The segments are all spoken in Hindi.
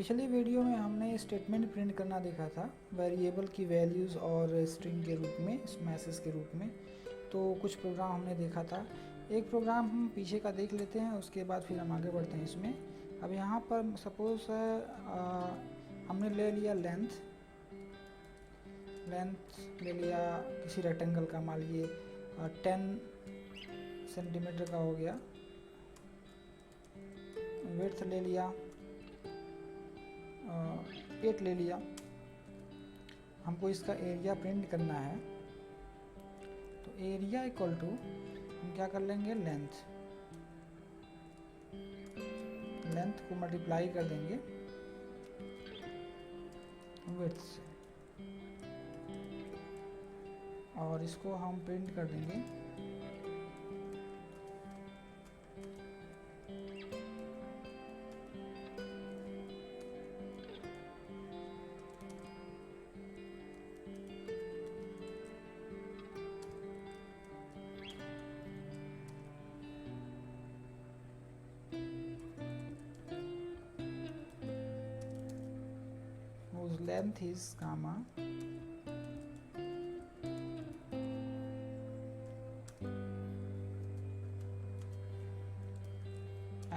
पिछली वीडियो में हमने स्टेटमेंट प्रिंट करना देखा था वेरिएबल की वैल्यूज़ और स्ट्रिंग के रूप में, मैसेज के रूप में। तो कुछ प्रोग्राम हमने देखा था। एक प्रोग्राम हम पीछे का देख लेते हैं, उसके बाद फिर हम आगे बढ़ते हैं इसमें। अब यहाँ पर सपोज हमने ले लिया लेंथ ले लिया किसी रेक्टेंगल का, मान लीजिए 10 सेंटीमीटर का हो गया। विड्थ ले लिया 8 ले लिया। हमको इसका एरिया प्रिंट करना है, तो एरिया इक्वल टू हम क्या कर लेंगे, लेंथ को मल्टीप्लाई कर देंगे विड्थ से, और इसको हम प्रिंट कर देंगे whose length is comma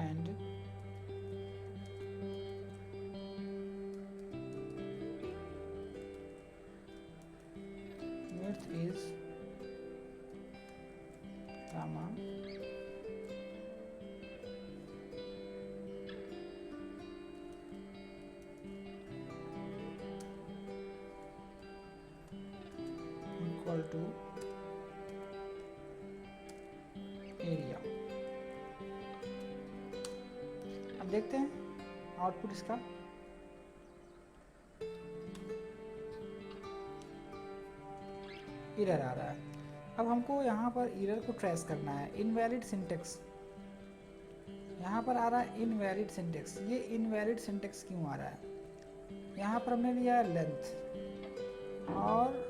and width is comma equal to area. अब देखते हैं आउटपुट इसका। एरर आ रहा है। अब हमको यहाँ पर एरर को ट्रेस करना है। इनवैलिड सिंटेक्स यहाँ पर आ रहा है, इनवैलिड सिंटेक्स। ये इनवैलिड सिंटेक्स क्यों आ रहा है? यहाँ पर हमने लिया है लेंथ, और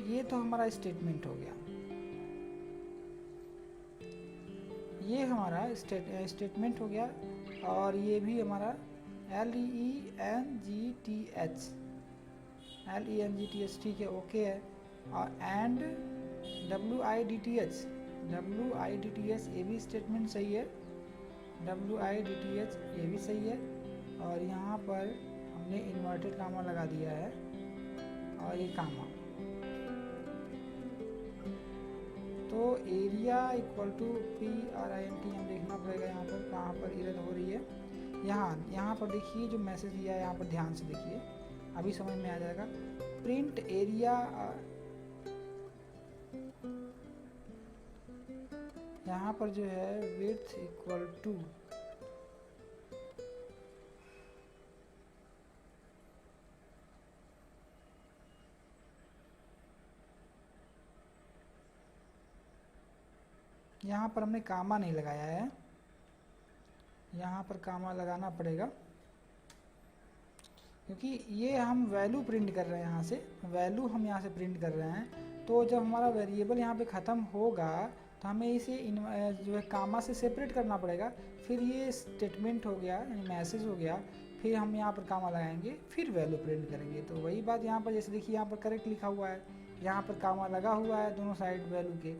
ये तो हमारा स्टेटमेंट हो गया। ये हमारा स्टेटमेंट हो गया, और ये भी हमारा LENGTH ठीक है, ओके है। और एंड WIDTH ये भी स्टेटमेंट सही है, WIDTH ये भी सही है। और यहाँ पर हमने इन्वर्टेड कामा लगा दिया है, और ये कामा। तो एरिया इक्वल टू PRINT हम देखना पड़ेगा यहाँ पर कहाँ पर एरर हो रही है। यहाँ पर देखिए जो मैसेज दिया है, यहाँ पर ध्यान से देखिए, अभी समझ में आ जाएगा। प्रिंट एरिया, यहाँ पर जो है विड्थ इक्वल टू यहाँ पर हमने कामा नहीं लगाया है, यहाँ पर कामा लगाना पड़ेगा, क्योंकि ये हम वैल्यू प्रिंट कर रहे हैं। यहाँ से वैल्यू हम यहाँ से प्रिंट कर रहे हैं। तो जब हमारा वेरिएबल यहाँ पे ख़त्म होगा तो हमें इसे जो है कामा से सेपरेट करना पड़ेगा। फिर ये स्टेटमेंट हो गया, यानी मैसेज हो गया, फिर हम यहाँ पर कामा लगाएंगे, फिर वैल्यू प्रिंट करेंगे। तो वही बात यहाँ पर, जैसे देखिए यहाँ पर करेक्ट लिखा हुआ है, यहाँ पर कामा लगा हुआ है दोनों साइड वैल्यू के।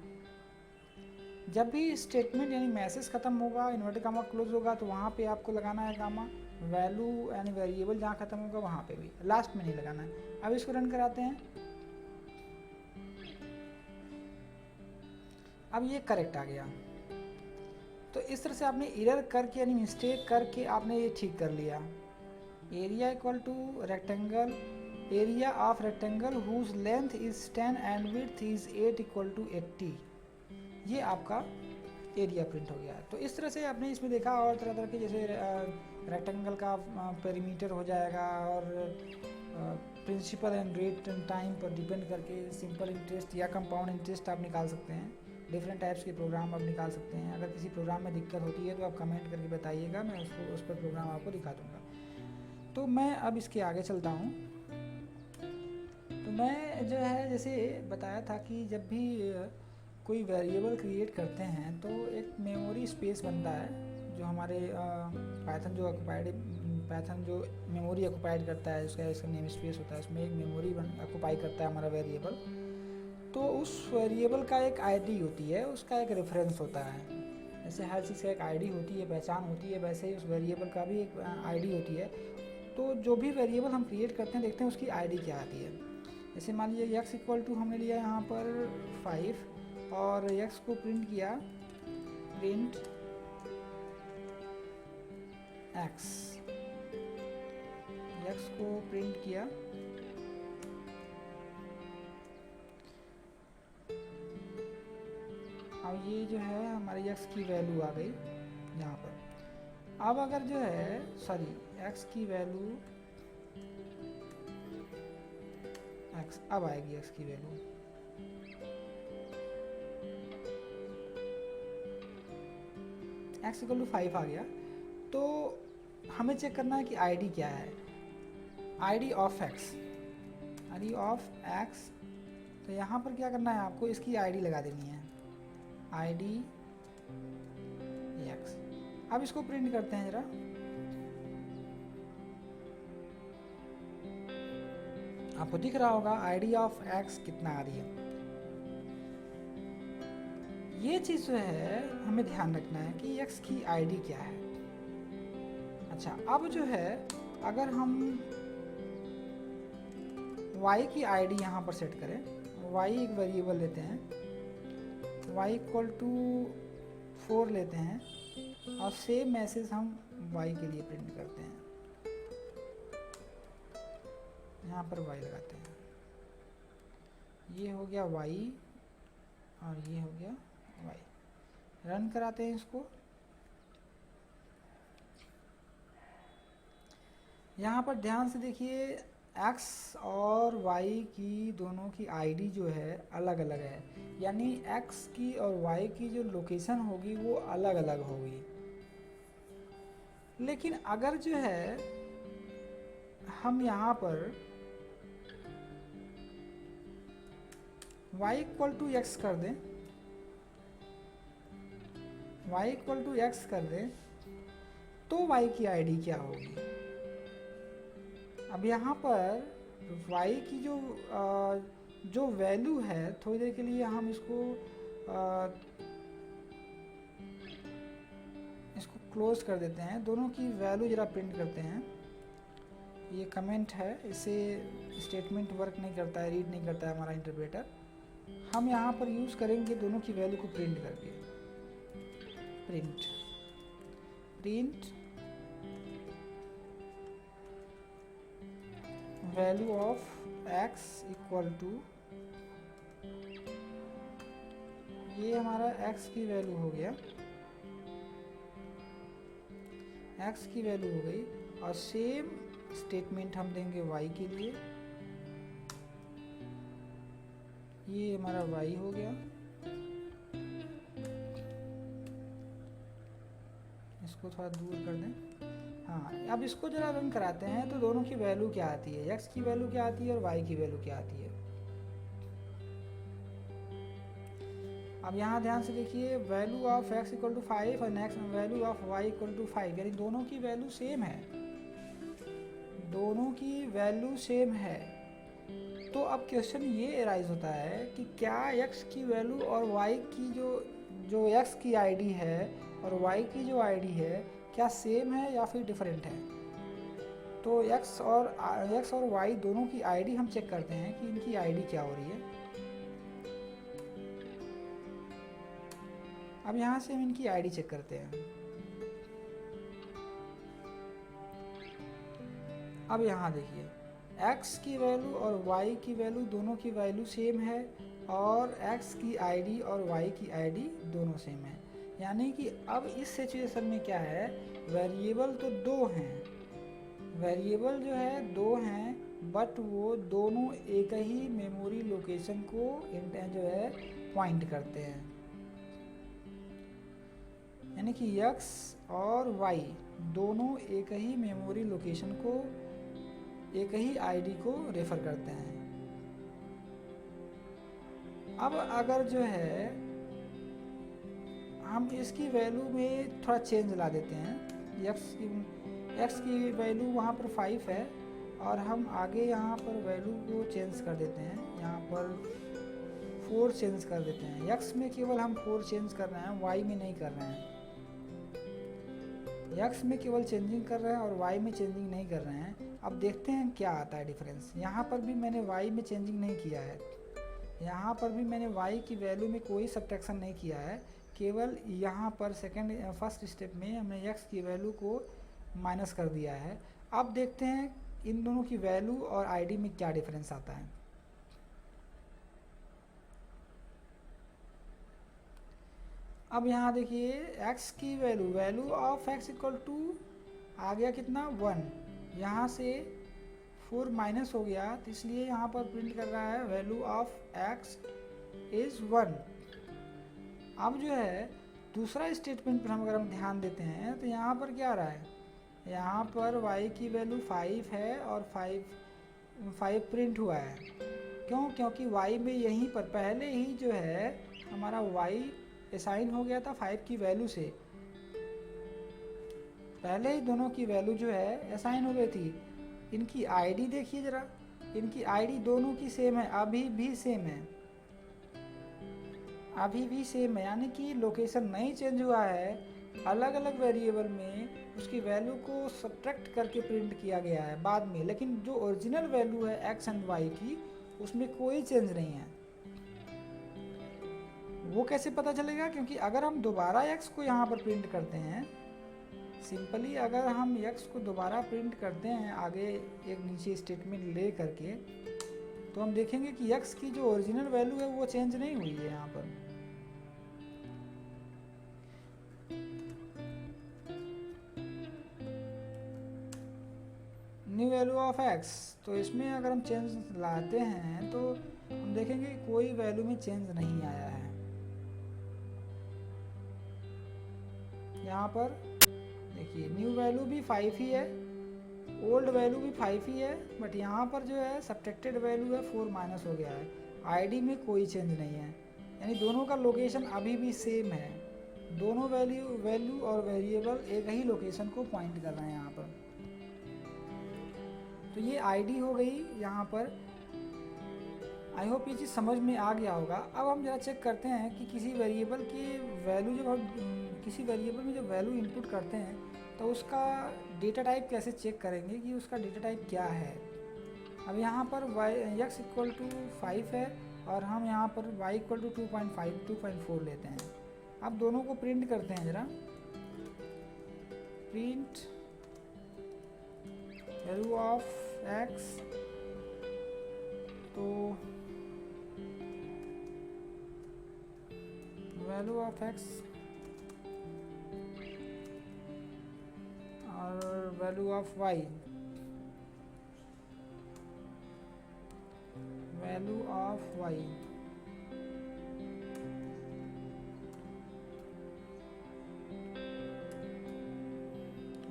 जब भी स्टेटमेंट यानी मैसेज ख़त्म होगा, इन्वर्टेड कामा क्लोज होगा, तो वहाँ पे आपको लगाना है कामा। वैल्यू यानी वेरिएबल जहाँ ख़त्म होगा वहाँ पे भी, लास्ट में नहीं लगाना है। अब इसको रन कराते हैं। अब ये करेक्ट आ गया। तो इस तरह से आपने एरर करके यानी मिस्टेक करके आपने ये ठीक कर लिया। Area equal to rectangle, area of rectangle whose length is 10 and width is 8 equal to 80। ये आपका एरिया प्रिंट हो गया। तो इस तरह से आपने इसमें देखा, और तरह तरह के जैसे रेक्टेंगल का पेरीमीटर हो जाएगा, और principal and rate and time पर डिपेंड करके सिंपल इंटरेस्ट या कंपाउंड इंटरेस्ट आप निकाल सकते हैं। डिफरेंट टाइप्स के प्रोग्राम आप निकाल सकते हैं। अगर किसी प्रोग्राम में दिक्कत होती है तो आप कमेंट करके बताइएगा, मैं उस पर प्रोग्राम आपको दिखा दूँगा। तो मैं अब इसके आगे चलता हूँ। तो मैं जो है जैसे बताया था कि जब भी कोई वेरिएबल क्रिएट करते हैं तो एक मेमोरी स्पेस बनता है जो हमारे पाइथन जो ऑक्युपाइड पैथन जो मेमोरी ऑक्युपाइड करता है, उसका इसका नेम स्पेस होता है, उसमें एक मेमोरी ऑक्युपाई करता है हमारा वेरिएबल, तो उस वेरिएबल का एक आईडी होती है, उसका एक रेफरेंस होता है। जैसे हर चीज़ का एक आईडी होती है, पहचान होती है, वैसे ही उस वेरिएबल का भी एक आईडी होती है। तो जो भी वेरिएबल हम क्रिएट करते हैं, देखते हैं उसकी आईडी क्या आती है। जैसे मान लीजिए x इक्वल टू हमने लिया यहाँ पर 5 और x को प्रिंट किया, प्रिंट x को प्रिंट किया, अब ये जो है हमारे x की वैल्यू आ गई यहाँ पर। अब अगर जो है x की वैल्यू अब आएगी x की वैल्यू, x इक्वल टू 5 आ गया। तो हमें चेक करना है कि आईडी क्या है, ID of x, ID of x। तो यहाँ पर क्या करना है, आपको इसकी आईडी लगा देनी है, आईडी x। अब इसको प्रिंट करते हैं जरा, आपको दिख रहा होगा आईडी ऑफ x कितना आ रही है। ये चीज़ जो है हमें ध्यान रखना है कि x की आईडी क्या है। अच्छा, अब जो है अगर हम y की आईडी यहाँ पर सेट करें, y एक वेरिएबल लेते हैं, y इक्वल टू 4 लेते हैं और सेम मैसेज हम y के लिए प्रिंट करते हैं, यहाँ पर y लगाते हैं। ये हो गया y और ये हो गया y। रन कराते हैं इसको। यहाँ पर ध्यान से देखिए, x और y की दोनों की आईडी जो है अलग अलग है, यानी x की और y की जो लोकेशन होगी वो अलग अलग होगी। लेकिन अगर जो है हम यहाँ पर y इक्वल टू x कर दें, y इक्वल टू x कर दें, तो y की आईडी क्या होगी। अब यहाँ पर y की जो वैल्यू है, थोड़ी देर के लिए हम इसको क्लोज कर देते हैं, दोनों की वैल्यू जरा प्रिंट करते हैं। ये कमेंट है, इससे स्टेटमेंट वर्क नहीं करता है, रीड नहीं करता है हमारा इंटरप्रेटर। हम यहाँ पर यूज़ करेंगे दोनों की वैल्यू को प्रिंट करके, print value of x equal to, ये हमारा x की वैल्यू हो गया, x की वैल्यू हो गई, और सेम स्टेटमेंट हम देंगे y के लिए, ये हमारा y हो गया। इसको थोड़ा दूर कर दें। हाँ, अब इसको जरा रन कराते हैं तो दोनों की वैल्यू क्या आती है, x की वैल्यू क्या आती है और y की वैल्यू क्या आती है। अब यहाँ ध्यान से देखिए, value of x equal to 5 और next value of y equal to 5, यानी दोनों की वैल्यू सेम है, दोनों की वैल्यू सेम है। तो अब क्वेश्चन ये अराइज होता है कि क्या x की वैल्यू और y की जो x की आईडी है और y की जो आईडी है क्या सेम है या फिर डिफरेंट है। तो x और y दोनों की आईडी हम चेक करते हैं कि इनकी आईडी क्या हो रही है। अब यहाँ से हम इनकी आईडी चेक करते हैं। अब यहाँ देखिए, x की वैल्यू और y की वैल्यू, दोनों की वैल्यू सेम है, और x की आईडी और y की आईडी दोनों सेम है। यानी कि अब इस सिचुएशन में क्या है, वेरिएबल तो दो हैं, वेरिएबल जो है दो हैं, बट वो दोनों एक ही मेमोरी लोकेशन को जो है पॉइंट करते हैं। यानी कि x और y दोनों एक ही मेमोरी लोकेशन को, एक ही आईडी को रेफर करते हैं। अब अगर जो है हम इसकी वैल्यू में थोड़ा चेंज ला देते हैं, एक्स की वैल्यू वहाँ पर 5 है और हम आगे यहाँ पर वैल्यू को चेंज कर देते हैं, यहाँ पर 4 चेंज कर देते हैं। एक्स में केवल हम 4 चेंज कर रहे हैं, वाई में नहीं कर रहे हैं। एक्स में केवल चेंजिंग कर रहे हैं और वाई में चेंजिंग नहीं कर रहे हैं। अब देखते हैं क्या आता है डिफरेंस। यहाँ पर भी मैंने वाई में चेंजिंग नहीं किया है, यहाँ पर भी मैंने वाई की वैल्यू में कोई सब्ट्रैक्शन नहीं किया है, केवल यहाँ पर फर्स्ट स्टेप में हमने एक्स की वैल्यू को माइनस कर दिया है। अब देखते हैं इन दोनों की वैल्यू और आईडी में क्या डिफरेंस आता है। अब यहाँ देखिए x की value of x equal to आ गया कितना 1, यहाँ से 4 माइनस हो गया, तो इसलिए यहाँ पर प्रिंट कर रहा है वैल्यू ऑफ x इज़ 1। अब जो है दूसरा स्टेटमेंट पर अगर हम ध्यान देते हैं तो यहाँ पर क्या आ रहा है, यहाँ पर y की वैल्यू 5 है और 5 प्रिंट हुआ है। क्यों? क्योंकि y में यहीं पर पहले ही जो है हमारा y असाइन हो गया था 5 की वैल्यू से, पहले ही दोनों की वैल्यू जो है असाइन हो गई थी। इनकी आईडी देखिए ज़रा, इनकी आईडी दोनों की सेम है, अभी भी सेम है, अभी भी सेम है, यानी कि लोकेशन नहीं चेंज हुआ है। अलग अलग वेरिएबल में उसकी वैल्यू को सब्ट्रैक्ट करके प्रिंट किया गया है बाद में, लेकिन जो ओरिजिनल वैल्यू है x एंड y की उसमें कोई चेंज नहीं है। वो कैसे पता चलेगा? क्योंकि अगर हम दोबारा x को यहाँ पर प्रिंट करते हैं, सिंपली अगर हम x को दोबारा प्रिंट करते हैं आगे एक नीचे स्टेटमेंट ले करके, तो हम देखेंगे कि x की जो ओरिजिनल वैल्यू है वो चेंज नहीं हुई है। यहाँ पर न्यू वैल्यू ऑफ x, तो इसमें अगर हम चेंज लाते हैं तो हम देखेंगे कोई वैल्यू में चेंज नहीं आया है। यहाँ पर देखिए न्यू वैल्यू भी 5 ही है, ओल्ड वैल्यू भी 5 ही है, बट यहाँ पर जो है सब्ट्रैक्टेड वैल्यू है 4 माइनस हो गया है। आईडी में कोई चेंज नहीं है, यानी दोनों का लोकेशन अभी भी सेम है। दोनों वैल्यू और वेरिएबल एक ही लोकेशन को पॉइंट कर रहे हैं यहाँ पर। तो ये आईडी हो गई यहाँ पर। आई होप ये चीज़ समझ में आ गया होगा। अब हम जरा चेक करते हैं कि किसी वेरिएबल की वैल्यू जब हम किसी वेरिएबल में जब वैल्यू इनपुट करते हैं तो उसका डेटा टाइप कैसे चेक करेंगे कि उसका डेटा टाइप क्या है। अब यहाँ पर x इक्वल टू 5 है और हम यहाँ पर y इक्वल टू 2.4 लेते हैं। अब दोनों को प्रिंट करते हैं ज़रा, प्रिंट वैल्यू ऑफ x, तो वैल्यू ऑफ x और value of y, value of y,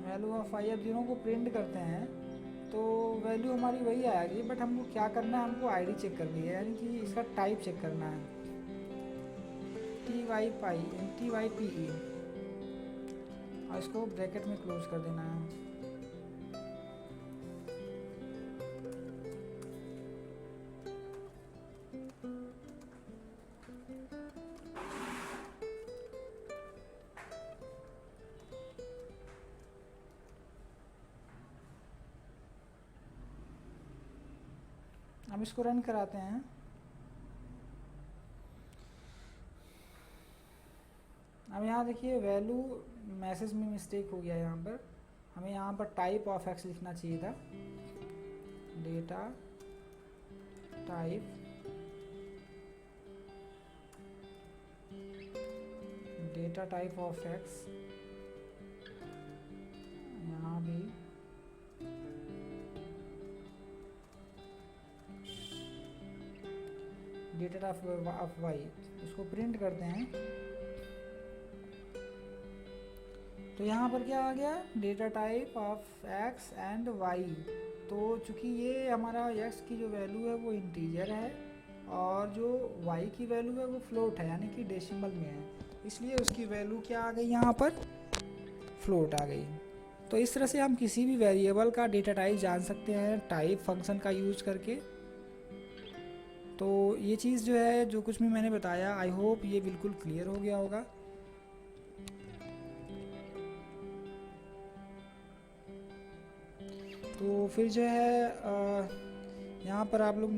value of y। अब तीनों को प्रिंट करते हैं तो वैल्यू हमारी वही आएगी, बट हमको क्या करना है, हमको आईडी चेक करनी है, यानी कि इसका टाइप चेक करना है। TYPE और इसको ब्रैकेट में क्लोज कर देना है। अब इसको रन कराते हैं। अब यहाँ देखिए वैल्यू मैसेज में मिस्टेक हो गया। यहाँ पर हमें यहाँ पर टाइप ऑफ एक्स लिखना चाहिए था, data type, data type of X. यहाँ भी डेटा टाइप ऑफ वाई, इसको प्रिंट करते हैं तो यहाँ पर क्या आ गया, data type of X and Y. तो चूँकि ये हमारा एक्स की जो वैल्यू है वो इंटीजर है और जो वाई की वैल्यू है वो फ्लोट है, यानी कि डेसिमल में है, इसलिए उसकी वैल्यू क्या आ गई, यहाँ पर फ्लोट आ गई। तो इस तरह से हम किसी भी वेरिएबल का डेटा टाइप जान सकते हैं टाइप फंक्शन का यूज करके। तो ये चीज़ जो है, जो कुछ भी मैंने बताया, आई होप ये बिल्कुल क्लियर हो गया होगा। तो फिर जो है यहाँ पर आप लोग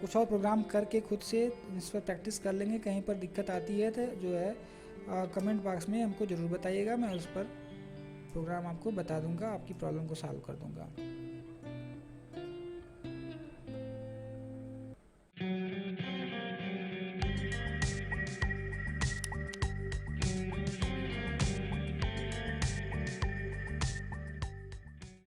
कुछ और प्रोग्राम करके खुद से इस पर प्रैक्टिस कर लेंगे। कहीं पर दिक्कत आती है तो जो है कमेंट बॉक्स में हमको ज़रूर बताइएगा, मैं उस पर प्रोग्राम आपको बता दूंगा, आपकी प्रॉब्लम को सॉल्व कर दूंगा।